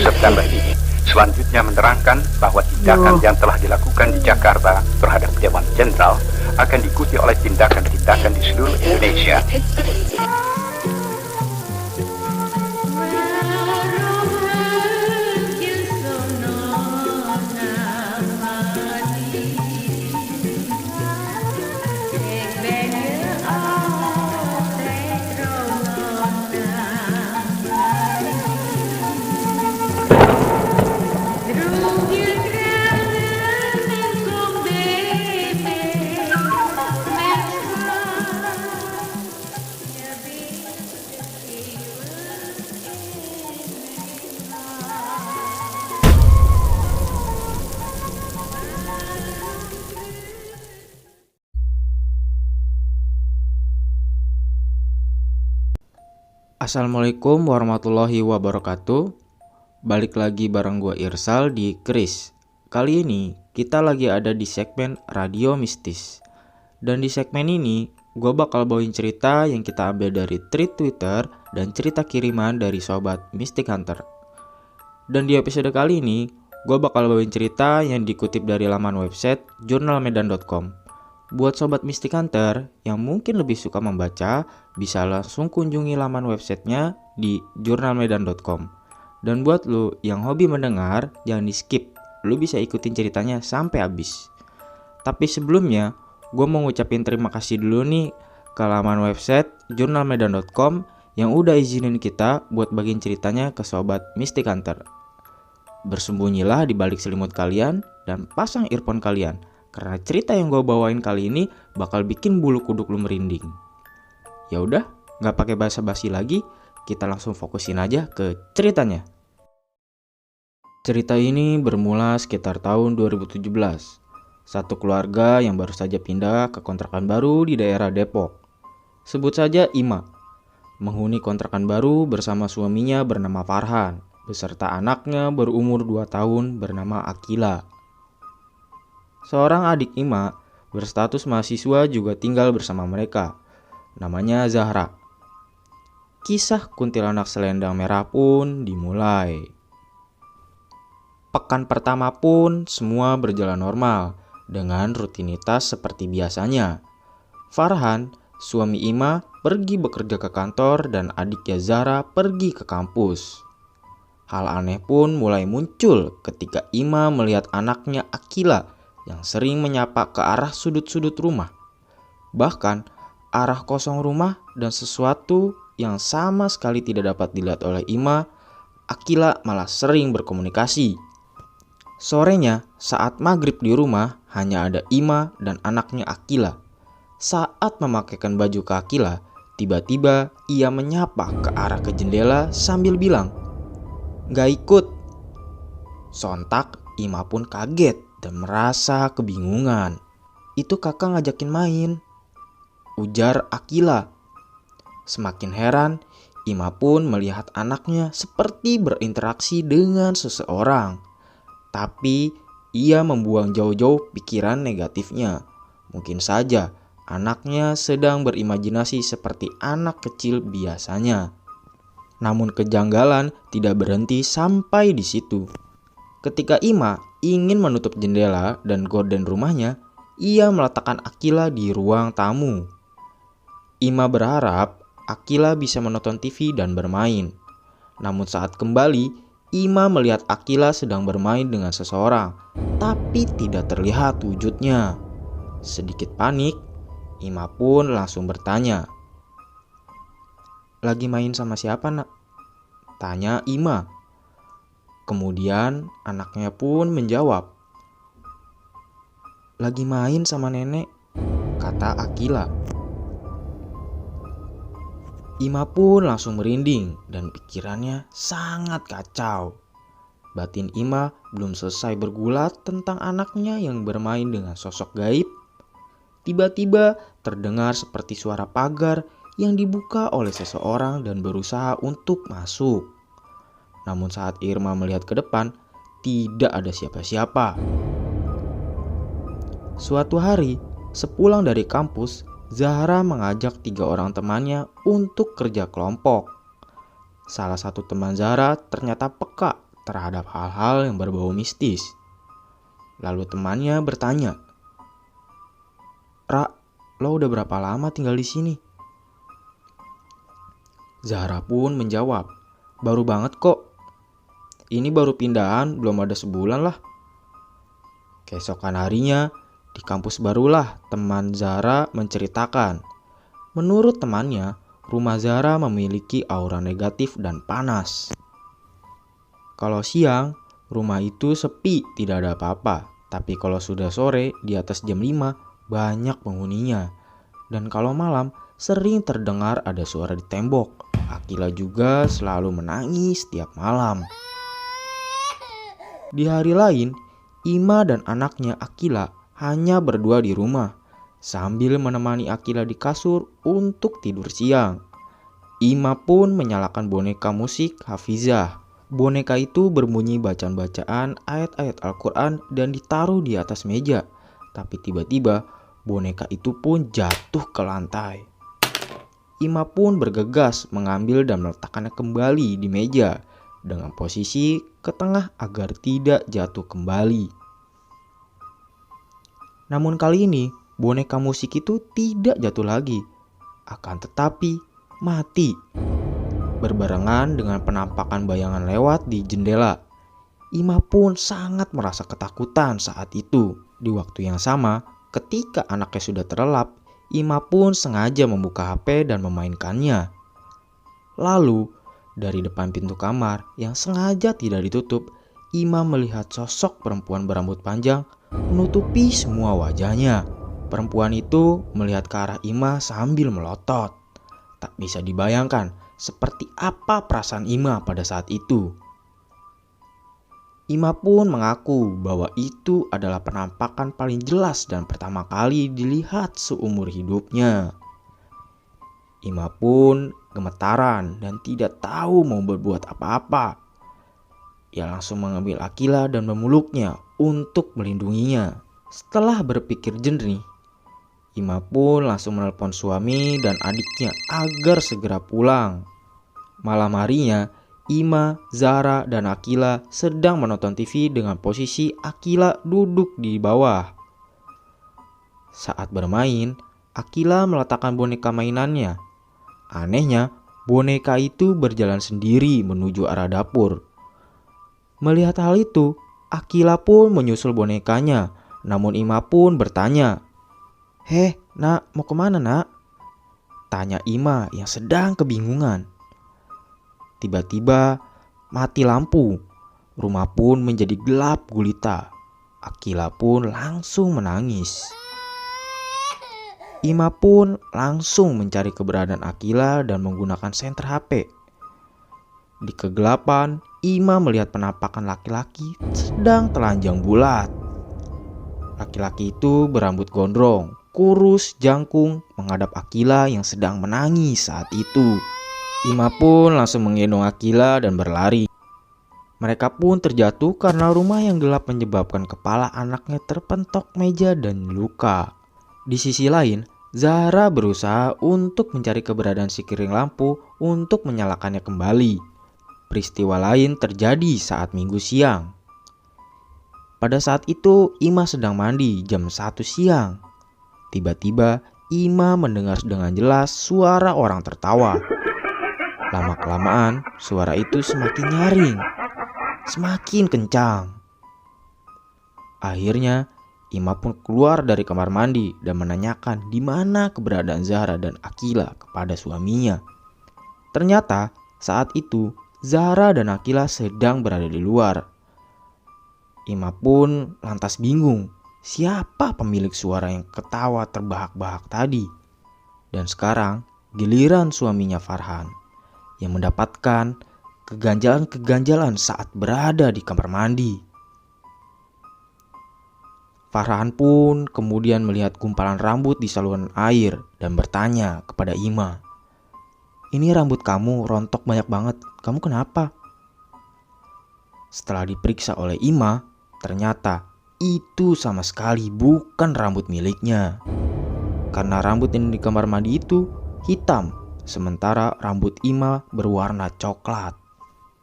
September ini. Selanjutnya menerangkan bahwa tindakan yang telah dilakukan di Jakarta terhadap Dewan Jenderal akan diikuti oleh tindakan-tindakan di seluruh Indonesia. Assalamualaikum warahmatullahi wabarakatuh. Balik lagi bareng gue Irsal di Kris. Kali ini kita lagi ada di segmen Radio Mistis. Dan di segmen ini gue bakal bawain cerita yang kita ambil dari tweet Twitter dan cerita kiriman dari sobat Mystic Hunter. Dan di episode kali ini gue bakal bawain cerita yang dikutip dari laman website jurnalmedan.com. Buat sobat Mystic Hunter yang mungkin lebih suka membaca, bisa langsung kunjungi laman websitenya di jurnalmedan.com. Dan buat lu yang hobi mendengar, jangan di skip, lu bisa ikutin ceritanya sampai habis. Tapi sebelumnya, gue mau ngucapin terima kasih dulu nih ke laman website jurnalmedan.com yang udah izinin kita buat bagiin ceritanya ke sobat Mystic Hunter. Bersembunyilah di balik selimut kalian dan pasang earphone kalian. Karena cerita yang gue bawain kali ini bakal bikin bulu kuduk lu merinding. Ya udah, nggak pakai basa-basi lagi, kita langsung fokusin aja ke ceritanya. Cerita ini bermula sekitar tahun 2017. Satu keluarga yang baru saja pindah ke kontrakan baru di daerah Depok. Sebut saja Ima. Menghuni kontrakan baru bersama suaminya bernama Farhan, beserta anaknya berumur 2 tahun bernama Akila. Seorang adik Ima berstatus mahasiswa juga tinggal bersama mereka. Namanya Zahra. Kisah kuntilanak selendang merah pun dimulai. Pekan pertama pun semua berjalan normal dengan rutinitas seperti biasanya. Farhan, suami Ima, pergi bekerja ke kantor dan adiknya Zahra pergi ke kampus. Hal aneh pun mulai muncul ketika Ima melihat anaknya Akila yang sering menyapa ke arah sudut-sudut rumah. Bahkan arah kosong rumah dan sesuatu yang sama sekali tidak dapat dilihat oleh Ima, Akila malah sering berkomunikasi. Sorenya saat maghrib di rumah hanya ada Ima dan anaknya Akila. Saat memakaikan baju ke Akila, tiba-tiba ia menyapa ke arah ke jendela sambil bilang, "Gak ikut." Sontak Ima pun kaget dan merasa kebingungan. "Itu kakak ngajakin main," ujar Akila. Semakin heran, Ima pun melihat anaknya seperti berinteraksi dengan seseorang. Tapi ia membuang jauh-jauh pikiran negatifnya. Mungkin saja anaknya sedang berimajinasi seperti anak kecil biasanya. Namun kejanggalan tidak berhenti sampai di situ. Ketika Ima ingin menutup jendela dan gorden rumahnya, ia meletakkan Akila di ruang tamu. Ima berharap Akila bisa menonton TV dan bermain. Namun saat kembali, Ima melihat Akila sedang bermain dengan seseorang, tapi tidak terlihat wujudnya. Sedikit panik, Ima pun langsung bertanya, "Lagi main sama siapa, nak?" tanya Ima. Kemudian anaknya pun menjawab, "Lagi main sama nenek," kata Akila. Ima pun langsung merinding dan pikirannya sangat kacau. Batin Ima belum selesai bergulat tentang anaknya yang bermain dengan sosok gaib. Tiba-tiba terdengar seperti suara pagar yang dibuka oleh seseorang dan berusaha untuk masuk. Namun saat Irma melihat ke depan, tidak ada siapa-siapa. Suatu hari, sepulang dari kampus, Zahra mengajak 3 orang temannya untuk kerja kelompok. Salah satu teman Zahra ternyata peka terhadap hal-hal yang berbau mistis. Lalu temannya bertanya, "Ra, lo udah berapa lama tinggal di sini?" Zahra pun menjawab, "Baru banget kok. Ini baru pindahan, belum ada sebulan lah." Keesokan harinya, di kampus barulah teman Zahra menceritakan. Menurut temannya, rumah Zahra memiliki aura negatif dan panas. Kalau siang, rumah itu sepi, tidak ada apa-apa. Tapi kalau sudah sore, di atas jam 5, banyak penghuninya. Dan kalau malam, sering terdengar ada suara di tembok. Akila juga selalu menangis tiap malam. Di hari lain, Ima dan anaknya Akila hanya berdua di rumah, sambil menemani Akila di kasur untuk tidur siang. Ima pun menyalakan boneka musik Hafizah. Boneka itu berbunyi bacaan-bacaan ayat-ayat Al-Quran dan ditaruh di atas meja. Tapi tiba-tiba boneka itu pun jatuh ke lantai. Ima pun bergegas mengambil dan meletakkannya kembali di meja dengan posisi ke tengah agar tidak jatuh kembali. Namun kali ini boneka musik itu tidak jatuh lagi, akan tetapi mati. Berbarengan dengan penampakan bayangan lewat di jendela. Ima pun sangat merasa ketakutan saat itu. Di waktu yang sama, ketika anaknya sudah terlelap, Ima pun sengaja membuka HP dan memainkannya. Lalu, dari depan pintu kamar yang sengaja tidak ditutup, Ima melihat sosok perempuan berambut panjang menutupi semua wajahnya. Perempuan itu melihat ke arah Ima sambil melotot. Tak bisa dibayangkan seperti apa perasaan Ima pada saat itu. Ima pun mengaku bahwa itu adalah penampakan paling jelas dan pertama kali dilihat seumur hidupnya. Ima pun gemetaran dan tidak tahu mau berbuat apa-apa. Ia langsung mengambil Akila dan memeluknya untuk melindunginya. Setelah berpikir jernih, Ima pun langsung menelpon suami dan adiknya agar segera pulang. Malam harinya, Ima, Zahra, dan Akila sedang menonton TV dengan posisi Akila duduk di bawah. Saat bermain, Akila meletakkan boneka mainannya. Anehnya, boneka itu berjalan sendiri menuju arah dapur. Melihat hal itu, Akila pun menyusul bonekanya. Namun Ima pun bertanya, "Heh, nak, mau kemana nak?" Tanya Ima yang sedang kebingungan. Tiba-tiba mati lampu. Rumah pun menjadi gelap gulita. Akila pun langsung menangis. Ima pun langsung mencari keberadaan Akila dan menggunakan senter HP. Di kegelapan, Ima melihat penampakan laki-laki sedang telanjang bulat. Laki-laki itu berambut gondrong, kurus, jangkung, menghadap Akila yang sedang menangis saat itu. Ima pun langsung menggendong Akila dan berlari. Mereka pun terjatuh karena rumah yang gelap menyebabkan kepala anaknya terpentok meja dan luka. Di sisi lain, Zahra berusaha untuk mencari keberadaan si kiring lampu untuk menyalakannya kembali. Peristiwa lain terjadi saat Minggu siang. Pada saat itu Ima sedang mandi jam 1 siang. Tiba-tiba Ima mendengar dengan jelas suara orang tertawa. Lama-kelamaan suara itu semakin nyaring, semakin kencang. Akhirnya Ima pun keluar dari kamar mandi dan menanyakan di mana keberadaan Zahra dan Akila kepada suaminya. Ternyata saat itu Zahra dan Akila sedang berada di luar. Ima pun lantas bingung, siapa pemilik suara yang ketawa terbahak-bahak tadi? Dan sekarang giliran suaminya Farhan yang mendapatkan keganjalan-keganjalan saat berada di kamar mandi. Farhan pun kemudian melihat gumpalan rambut di saluran air dan bertanya kepada Ima, "Ini rambut kamu rontok banyak banget, kamu kenapa?" Setelah diperiksa oleh Ima, ternyata itu sama sekali bukan rambut miliknya. Karena rambut yang di kamar mandi itu hitam, sementara rambut Ima berwarna coklat.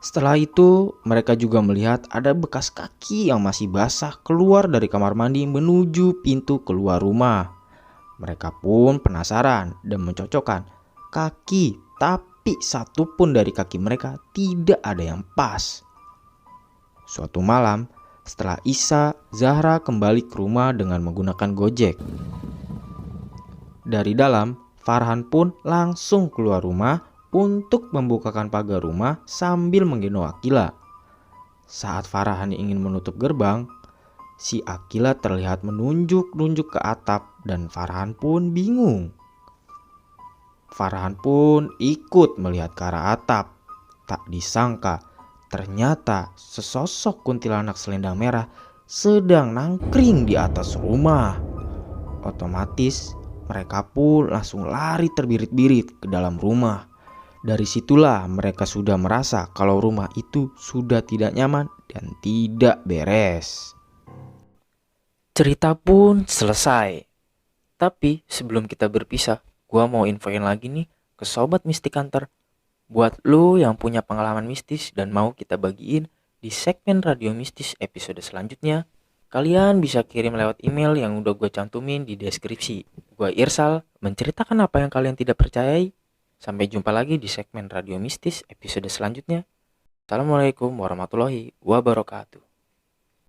Setelah itu, mereka juga melihat ada bekas kaki yang masih basah keluar dari kamar mandi menuju pintu keluar rumah. Mereka pun penasaran dan mencocokkan kaki, tapi satu pun dari kaki mereka tidak ada yang pas. Suatu malam, setelah Isya, Zahra kembali ke rumah dengan menggunakan Gojek. Dari dalam, Farhan pun langsung keluar rumah untuk membukakan pagar rumah sambil menggendong Akila. Saat Farhan ingin menutup gerbang, si Akila terlihat menunjuk-nunjuk ke atap dan Farhan pun bingung. Farhan pun ikut melihat ke arah atap. Tak disangka, ternyata sesosok kuntilanak selendang merah sedang nangkring di atas rumah. Otomatis mereka pun langsung lari terbirit-birit ke dalam rumah. Dari situlah mereka sudah merasa kalau rumah itu sudah tidak nyaman dan tidak beres. Cerita pun selesai. Tapi sebelum kita berpisah, gua mau infoin lagi nih ke Sobat Mistik Hunter. Buat lu yang punya pengalaman mistis dan mau kita bagiin di segmen Radio Mistis episode selanjutnya, kalian bisa kirim lewat email yang udah gue cantumin di deskripsi. Gua Irsal, menceritakan apa yang kalian tidak percayai. Sampai jumpa lagi di segmen Radio Mistis episode selanjutnya. Assalamualaikum warahmatullahi wabarakatuh.